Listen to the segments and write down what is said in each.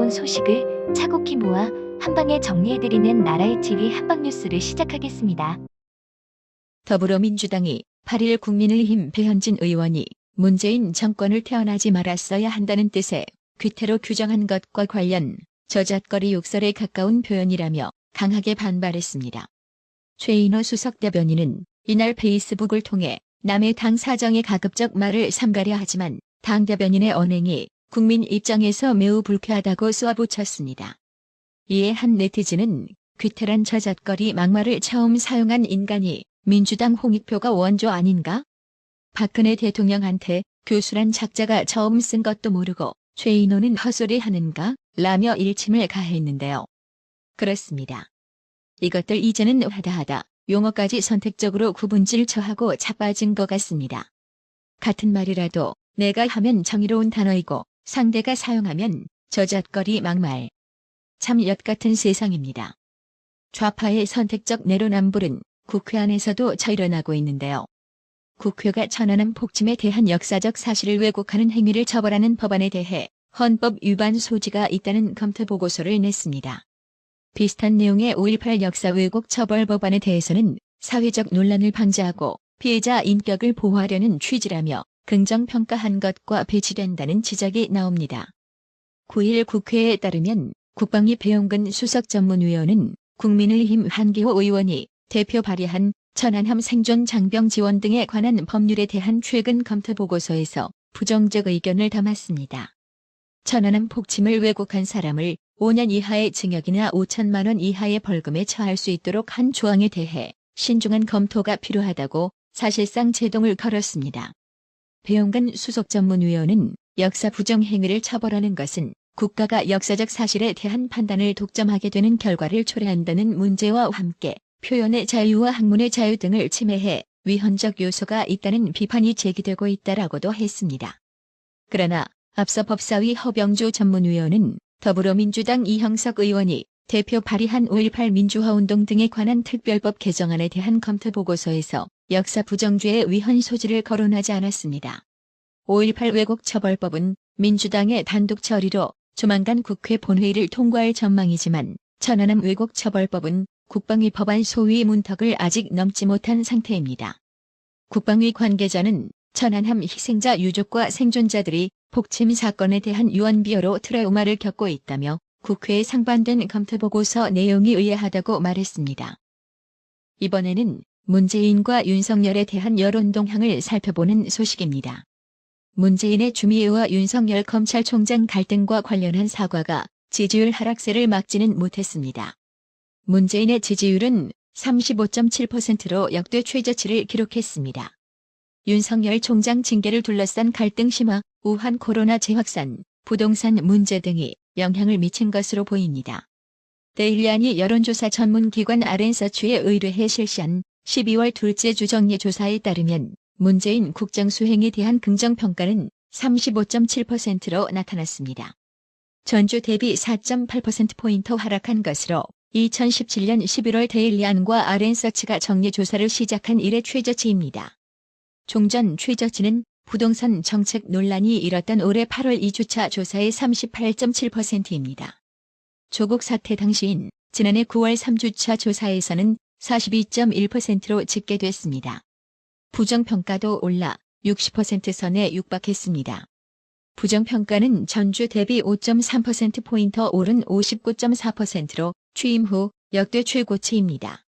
중요한 소식을 차곡히 모아 한방에 정리해드리는 나라의 TV 한방뉴스를 시작하겠습니다. 더불어민주당이 8일 국민의힘 배현진 의원이 문재인 정권을 태어나지 말았어야 한다는 뜻의 귀태로 규정한 것과 관련 저잣거리 욕설에 가까운 표현이라며 강하게 반발했습니다. 최인호 수석 대변인은 이날 페이스북을 통해 남의 당 사정에 가급적 말을 삼가려 하지만 당 대변인의 언행이 국민 입장에서 매우 불쾌하다고 쏘아붙였습니다. 이에 한 네티즌은 귀태란 저잣거리 막말을 처음 사용한 인간이 민주당 홍익표가 원조 아닌가? 박근혜 대통령한테 교수란 작자가 처음 쓴 것도 모르고 최인호는 헛소리 하는가? 라며 일침을 가했는데요. 그렇습니다. 이것들 이제는 하다하다 용어까지 선택적으로 구분질 처하고 자빠진 것 같습니다. 같은 말이라도 내가 하면 정의로운 단어이고 상대가 사용하면 저잣거리 막말. 참 엿같은 세상입니다. 좌파의 선택적 내로남불은 국회 안에서도 일어나고 있는데요. 국회가 천안함 폭침에 대한 역사적 사실을 왜곡하는 행위를 처벌하는 법안에 대해 헌법 위반 소지가 있다는 검토 보고서를 냈습니다. 비슷한 내용의 5.18 역사 왜곡 처벌 법안에 대해서는 사회적 논란을 방지하고 피해자 인격을 보호하려는 취지라며 긍정평가한 것과 배치된다는 지적이 나옵니다. 9일 국회에 따르면 국방위 배용근 수석전문위원은 국민의힘 한기호 의원이 대표 발의한 천안함 생존 장병 지원 등에 관한 법률에 대한 최근 검토 보고서에서 부정적 의견을 담았습니다. 천안함 폭침을 왜곡한 사람을 5년 이하의 징역이나 5천만 원 이하의 벌금에 처할 수 있도록 한 조항에 대해 신중한 검토가 필요하다고 사실상 제동을 걸었습니다. 배용근 수석전문위원은 역사 부정 행위를 처벌하는 것은 국가가 역사적 사실에 대한 판단을 독점하게 되는 결과를 초래한다는 문제와 함께 표현의 자유와 학문의 자유 등을 침해해 위헌적 요소가 있다는 비판이 제기되고 있다라고도 했습니다. 그러나 앞서 법사위 허병주 전문위원은 더불어민주당 이형석 의원이 대표 발의한 5.18 민주화운동 등에 관한 특별법 개정안에 대한 검토 보고서에서 역사 부정죄의 위헌 소지를 거론하지 않았습니다. 5.18 왜곡 처벌법은 민주당의 단독 처리로 조만간 국회 본회의를 통과할 전망이지만 천안함 왜곡 처벌법은 국방위 법안 소위 문턱을 아직 넘지 못한 상태입니다. 국방위 관계자는 천안함 희생자 유족과 생존자들이 폭침 사건에 대한 유언비어로 트라우마를 겪고 있다며 국회에 상반된 검토보고서 내용이 의아하다고 말했습니다. 이번에는 문재인과 윤석열에 대한 여론 동향을 살펴보는 소식입니다. 문재인의 추미애와 윤석열 검찰총장 갈등과 관련한 사과가 지지율 하락세를 막지는 못했습니다. 문재인의 지지율은 35.7%로 역대 최저치를 기록했습니다. 윤석열 총장 징계를 둘러싼 갈등 심화, 우한 코로나 재확산, 부동산 문제 등이 영향을 미친 것으로 보입니다. 데일리안이 여론조사 전문기관 RN서치에 의뢰해 실시한 12월 둘째 주 정례조사에 따르면 문재인 국정 수행에 대한 긍정평가는 35.7%로 나타났습니다. 전주 대비 4.8%포인트 하락한 것으로 2017년 11월 데일리안과 RN서치가 정례조사를 시작한 이래 최저치입니다. 종전 최저치는 부동산 정책 논란이 일었던 올해 8월 2주차 조사의 38.7%입니다. 조국 사태 당시인 지난해 9월 3주차 조사에서는 42.1%로 집계됐습니다. 부정평가도 올라 60% 선에 육박했습니다. 부정평가는 전주 대비 5.3%포인트 오른 59.4%로 취임 후 역대 최고치입니다.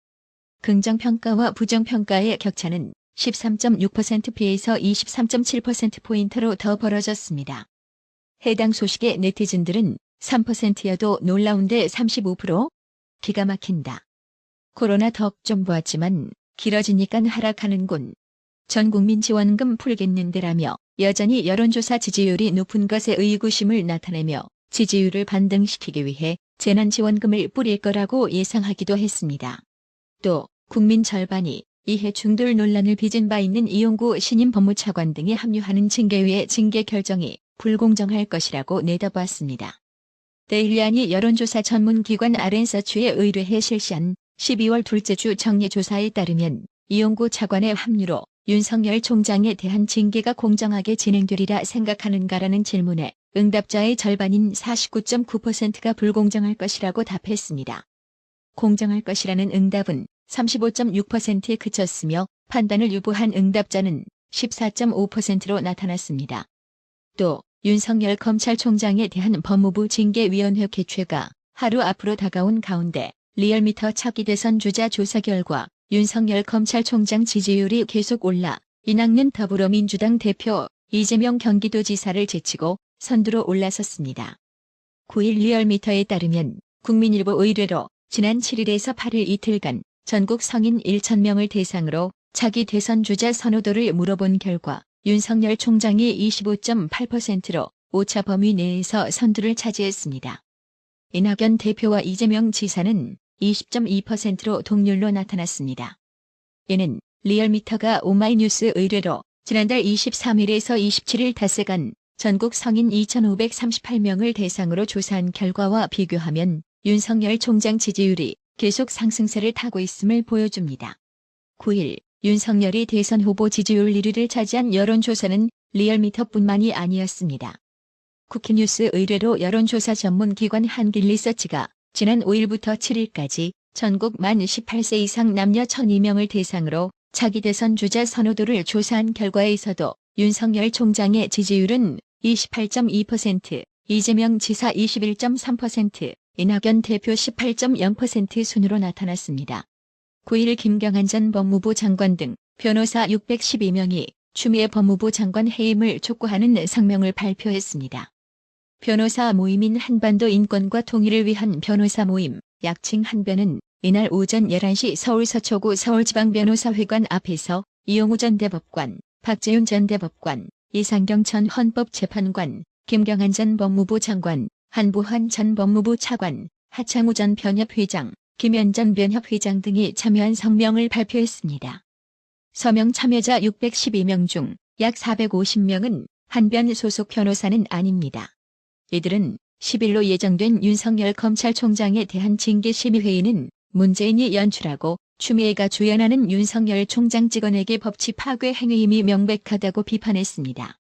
긍정평가와 부정평가의 격차는 13.6%피에서 23.7%포인트로 더 벌어졌습니다. 해당 소식에 네티즌들은 3%여도 놀라운데 35%? 기가 막힌다. 코로나 덕 좀 보았지만 길어지니깐 하락하는군. 전국민 지원금 풀겠는데라며 여전히 여론조사 지지율이 높은 것에 의구심을 나타내며 지지율을 반등시키기 위해 재난지원금을 뿌릴 거라고 예상하기도 했습니다. 또 국민 절반이 이해 충돌 논란을 빚은 바 있는 이용구 신임 법무차관 등이 합류하는 징계위의 징계 결정이 불공정할 것이라고 내다봤습니다. 데일리안이 여론조사 전문기관 RN서치에 의뢰해 실시한 12월 둘째 주 정례조사에 따르면 이용구 차관의 합류로 윤석열 총장에 대한 징계가 공정하게 진행되리라 생각하는가라는 질문에 응답자의 절반인 49.9%가 불공정할 것이라고 답했습니다. 공정할 것이라는 응답은 35.6%에 그쳤으며 판단을 유보한 응답자는 14.5%로 나타났습니다. 또 윤석열 검찰총장에 대한 법무부 징계위원회 개최가 하루 앞으로 다가온 가운데 리얼미터 차기 대선 주자 조사 결과 윤석열 검찰총장 지지율이 계속 올라 이낙연 더불어민주당 대표 이재명 경기도지사를 제치고 선두로 올라섰습니다. 9일 리얼미터에 따르면 국민일보 의뢰로 지난 7일에서 8일 이틀간 전국 성인 1,000명을 대상으로 차기 대선 주자 선호도를 물어본 결과 윤석열 총장이 25.8%로 오차 범위 내에서 선두를 차지했습니다. 이낙연 대표와 이재명 지사는 20.2%로 동률로 나타났습니다. 이는 리얼미터가 오마이뉴스 의뢰로 지난달 23일에서 27일 닷새간 전국 성인 2,538명을 대상으로 조사한 결과와 비교하면 윤석열 총장 지지율이 계속 상승세를 타고 있음을 보여줍니다. 9일 윤석열이 대선 후보 지지율 1위를 차지한 여론조사는 리얼미터뿐만이 아니었습니다. 쿠키뉴스 의뢰로 여론조사 전문기관 한길리서치가 지난 5일부터 7일까지 전국 만 18세 이상 남녀 1,002명을 대상으로 차기 대선 주자 선호도를 조사한 결과에서도 윤석열 총장의 지지율은 28.2%, 이재명 지사 21.3%, 이낙연 대표 18.0% 순으로 나타났습니다. 9일 김경한 전 법무부 장관 등 변호사 612명이 추미애 법무부 장관 해임을 촉구하는 성명을 발표했습니다. 변호사 모임인 한반도 인권과 통일을 위한 변호사 모임, 약칭 한변은 이날 오전 11시 서울 서초구 서울지방변호사회관 앞에서 이용우 전 대법관, 박재윤 전 대법관, 이상경 전 헌법재판관, 김경한 전 법무부 장관, 한부환 전 법무부 차관, 하창우 전 변협회장, 김현 전 변협회장 등이 참여한 성명을 발표했습니다. 서명 참여자 612명 중 약 450명은 한변 소속 변호사는 아닙니다. 이들은 10일로 예정된 윤석열 검찰총장에 대한 징계심의회의는 문재인이 연출하고 추미애가 주연하는 윤석열 총장 직원에게 법치 파괴 행위임이 명백하다고 비판했습니다.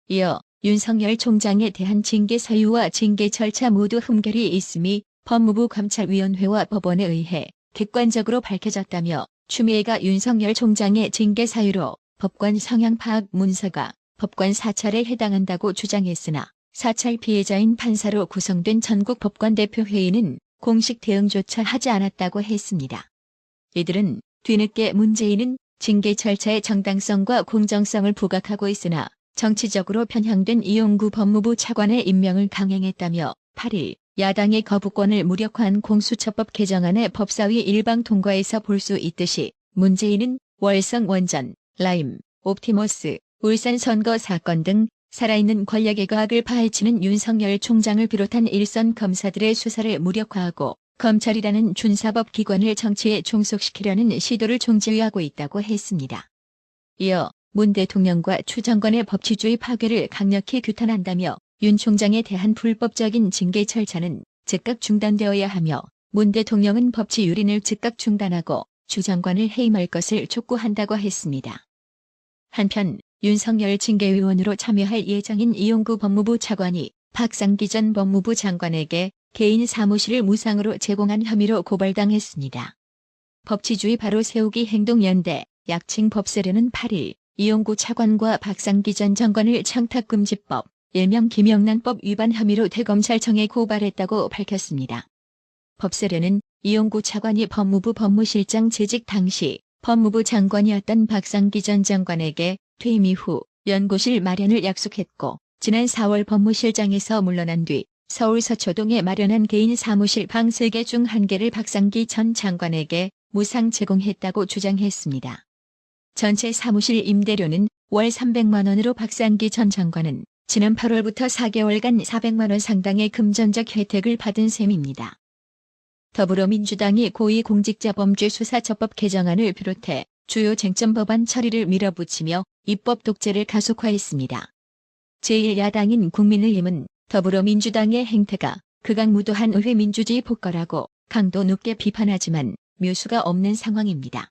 이어 윤석열 총장에 대한 징계 사유와 징계 절차 모두 흠결이 있음이 법무부 감찰위원회와 법원에 의해 객관적으로 밝혀졌다며 추미애가 윤석열 총장의 징계 사유로 법관 성향 파악 문서가 법관 사찰에 해당한다고 주장했으나 사찰 피해자인 판사로 구성된 전국 법관대표회의는 공식 대응조차 하지 않았다고 했습니다. 이들은 뒤늦게 문재인은 징계 절차의 정당성과 공정성을 부각하고 있으나 정치적으로 편향된 이용구 법무부 차관의 임명을 강행했다며 8일 야당의 거부권을 무력화한 공수처법 개정안의 법사위 일방 통과에서 볼 수 있듯이 문재인은 월성 원전, 라임, 옵티머스, 울산 선거 사건 등 살아있는 권력의 과학을 파헤치는 윤석열 총장을 비롯한 일선 검사들의 수사를 무력화하고 검찰이라는 준사법 기관을 정치에 종속시키려는 시도를 총지휘하고 있다고 했습니다. 이어 문 대통령과 추 정권의 법치주의 파괴를 강력히 규탄한다며 윤 총장에 대한 불법적인 징계 절차는 즉각 중단되어야 하며 문 대통령은 법치 유린을 즉각 중단하고 추 장관을 해임할 것을 촉구한다고 했습니다. 한편 윤석열 징계위원으로 참여할 예정인 이용구 법무부 차관이 박상기 전 법무부 장관에게 개인 사무실을 무상으로 제공한 혐의로 고발당했습니다. 법치주의 바로 세우기 행동연대 약칭 법세련은 8일 이용구 차관과 박상기 전 장관을 청탁금지법, 일명 김영란법 위반 혐의로 대검찰청에 고발했다고 밝혔습니다. 법세련은 이용구 차관이 법무부 법무실장 재직 당시 법무부 장관이었던 박상기 전 장관에게 퇴임 이후 연구실 마련을 약속했고 지난 4월 법무실장에서 물러난 뒤 서울 서초동에 마련한 개인 사무실 방 3개 중 1개를 박상기 전 장관에게 무상 제공했다고 주장했습니다. 전체 사무실 임대료는 월 300만 원으로 박상기 전 장관은 지난 8월부터 4개월간 400만 원 상당의 금전적 혜택을 받은 셈입니다. 더불어민주당이 고위공직자범죄수사처법 개정안을 비롯해 주요 쟁점 법안 처리를 밀어붙이며 입법 독재를 가속화했습니다. 제1야당인 국민의힘은 더불어민주당의 행태가 극악무도한 의회 민주주의 폭거라고 강도 높게 비판하지만 묘수가 없는 상황입니다.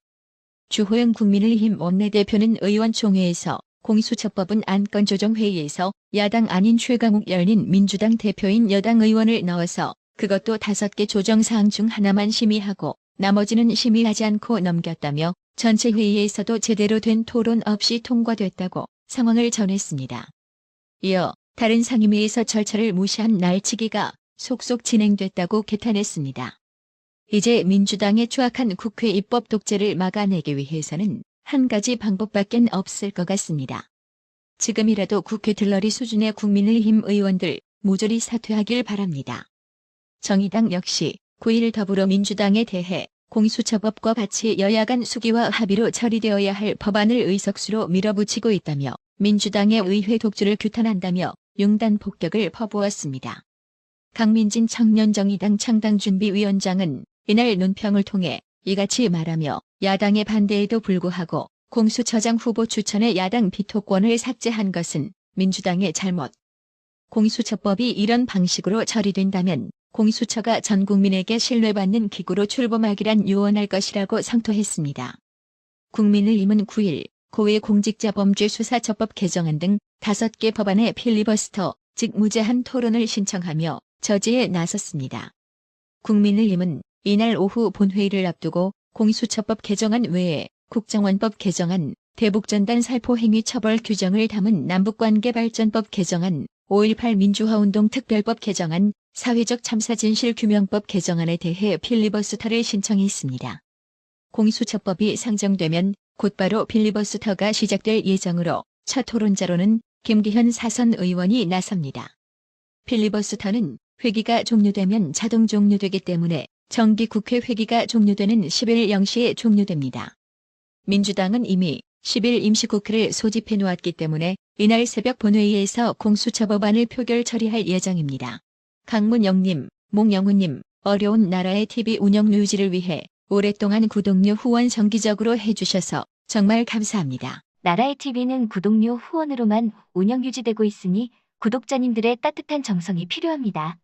주호영 국민의힘 원내대표는 의원총회에서 공수처법은 안건조정회의에서 야당 아닌 최강욱 열린 민주당 대표인 여당 의원을 넣어서 그것도 5개 조정사항 중 하나만 심의하고 나머지는 심의하지 않고 넘겼다며 전체 회의에서도 제대로 된 토론 없이 통과됐다고 상황을 전했습니다. 이어 다른 상임위에서 절차를 무시한 날치기가 속속 진행됐다고 개탄했습니다. 이제 민주당의 추악한 국회 입법 독재를 막아내기 위해서는 한 가지 방법밖엔 없을 것 같습니다. 지금이라도 국회 들러리 수준의 국민의힘 의원들 모조리 사퇴하길 바랍니다. 정의당 역시 9일 더불어민주당에 대해 공수처법과 같이 여야 간 수기와 합의로 처리되어야 할 법안을 의석수로 밀어붙이고 있다며 민주당의 의회 독주를 규탄한다며 융단 폭격을 퍼부었습니다. 강민진 청년정의당 창당준비위원장은 이날 논평을 통해 이같이 말하며 야당의 반대에도 불구하고 공수처장 후보 추천의 야당 비토권을 삭제한 것은 민주당의 잘못. 공수처법이 이런 방식으로 처리된다면 공수처가 전 국민에게 신뢰받는 기구로 출범하기란 유언할 것이라고 성토했습니다. 국민의힘은 9일 고위공직자범죄수사처법 개정안 등 5개 법안의 필리버스터, 즉 무제한 토론을 신청하며 저지에 나섰습니다. 국민의힘은 이날 오후 본회의를 앞두고 공수처법 개정안 외에 국정원법 개정안, 대북전단 살포행위 처벌 규정을 담은 남북관계발전법 개정안, 5.18 민주화운동 특별법 개정안, 사회적 참사 진실규명법 개정안에 대해 필리버스터를 신청했습니다. 공수처법이 상정되면 곧바로 필리버스터가 시작될 예정으로 첫 토론자로는 김기현 사선 의원이 나섭니다. 필리버스터는 회기가 종료되면 자동 종료되기 때문에 정기 국회 회기가 종료되는 10일 0시에 종료됩니다. 민주당은 이미 10일 임시국회를 소집해 놓았기 때문에 이날 새벽 본회의에서 공수처법안을 표결 처리할 예정입니다. 강문영님, 몽영훈님, 어려운 나라의 TV 운영 유지를 위해 오랫동안 구독료 후원 정기적으로 해주셔서 정말 감사합니다. 나라의 TV는 구독료 후원으로만 운영 유지되고 있으니 구독자님들의 따뜻한 정성이 필요합니다.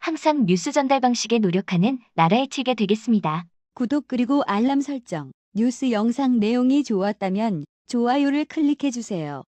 항상 뉴스 전달 방식에 노력하는 나라의 TV가 되겠습니다. 구독 그리고 알람 설정, 뉴스 영상 내용이 좋았다면 좋아요를 클릭해주세요.